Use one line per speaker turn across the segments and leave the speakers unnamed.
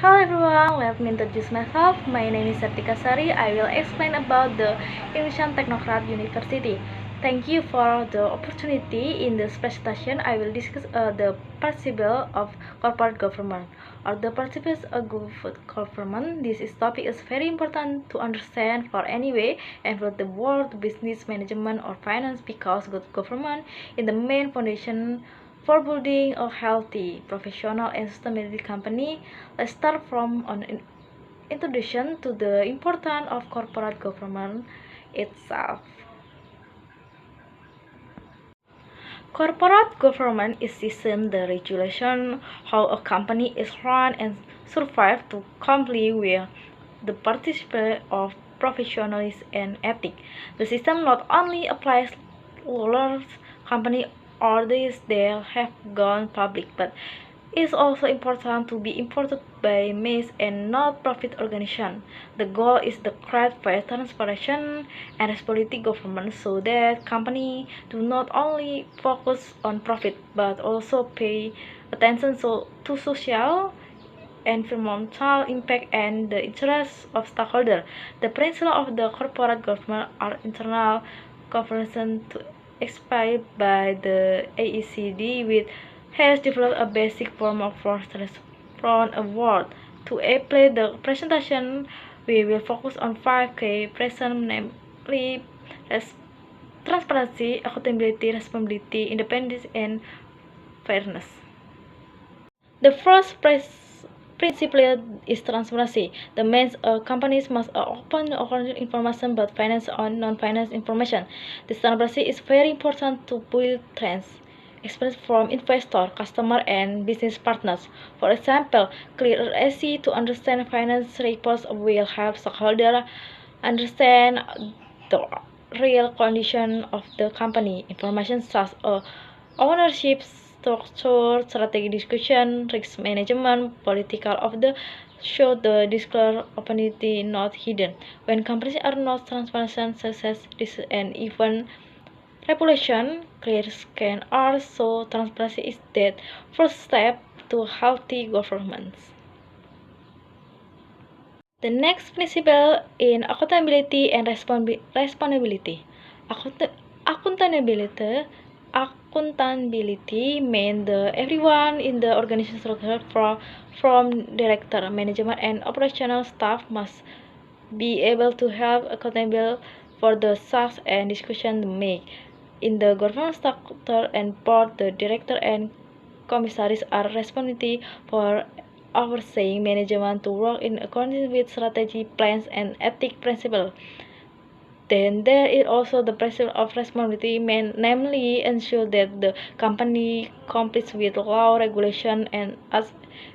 Hello everyone, let me introduce myself. My name is Sartika Sari. I will explain about the Indonesian Technocrat University. Thank you for the opportunity. In this presentation, I will discuss the principle of corporate government or the principles of good government. Topic is very important to understand for any way and for the world, business, management or finance because good government is the main foundation for building a healthy, professional, and sustainable company. Let's start from an introduction to the importance of corporate government itself. Corporate government is system the regulation how a company is run and survive to comply with the participation of professionalism and ethics. The system not only applies large company or those that have gone public, but is also important to be imported by mass and not-profit organizations. The goal is to create fair, transparent, and responsible government so that companies do not only focus on profit but also pay attention to social, environmental impact and the interests of stakeholders. The principles of the corporate government are internal governance to expired by the AECD, which has developed a basic form of from a word. To apply the presentation, we will focus on 5 key principles, namely transparency, accountability, responsibility, independence, and fairness. The first principle is transparency. The means companies must open information about finance and non-finance information. This transparency is very important to build trust, experience from investor, customer, and business partners. For example, clear and easy to understand finance reports will help stakeholders understand the real condition of the company. Information such as ownership structure, strategic discussion, risk management, political of the show the disclosure opportunity not hidden. When companies are not transparent, success this and even regulation clear can also transparency is the first step to healthy governance. The next principle in accountability and responsibility. Accountability Accountability means the everyone in the organization structure from director, management, and operational staff must be able to have accountable for the tasks and discussion they make. In the government structure and board, the director and commissaries are responsible for overseeing management to work in accordance with strategy plans and ethic principles. Then there is also the principle of responsibility, namely ensure that the company complies with law, regulation, and as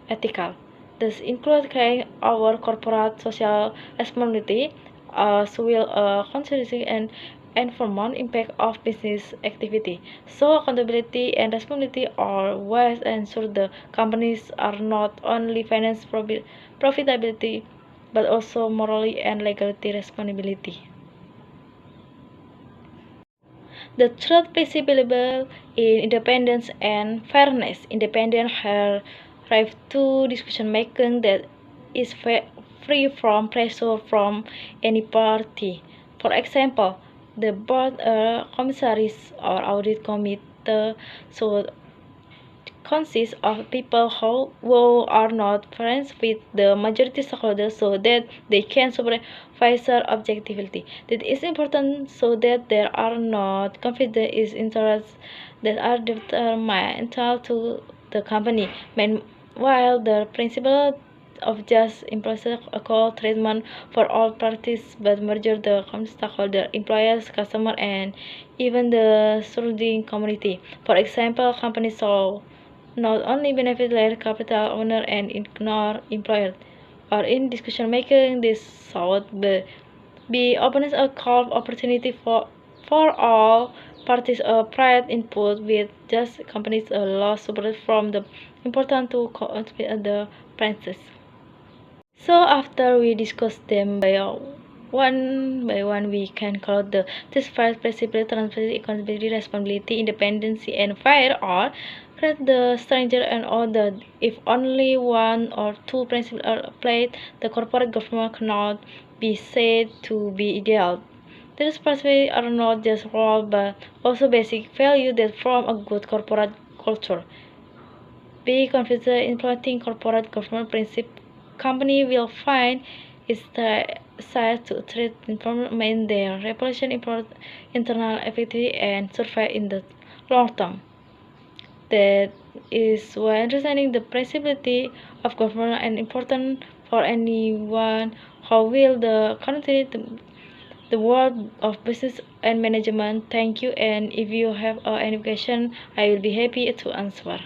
ethical. This includes carrying our corporate social responsibility as well considering and environment impact of business activity. So accountability and responsibility are ways to ensure the companies are not only finance profitability but also morally and legally responsibility. The third principle in independence and fairness. Independence has right to decision making that is free from pressure from any party. For example, the board, commissaries, or audit committee should consists of people who are not friends with the majority stakeholders so that they can supervise objectivity. That is important so that there are not conflicts of interests that are detrimental to the company. Meanwhile, the principle of just equal treatment for all parties but merger the stakeholder, employers, customer, and even the surrounding community. For example, companies so not only benefit their capital owner and ignore employers, or in decision making this should be opens a call opportunity for all parties a pride input with just companies a loss support from the important to the prices. So after we discuss them by one, we can call this five principles: transparency, accountability, responsibility, independency, and fair or separate the stranger and other. If only one or two principles are applied, the corporate government cannot be said to be ideal. These principles are not just rules but also basic values that form a good corporate culture. Be confident in implementing corporate governance principles. Company will find its side to treat implement their reputation, improve internal effectivity, and survive in the long term. That is why understanding the principality of government is important for anyone who will continue the world of business and management. Thank you, and if you have any question, I will be happy to answer.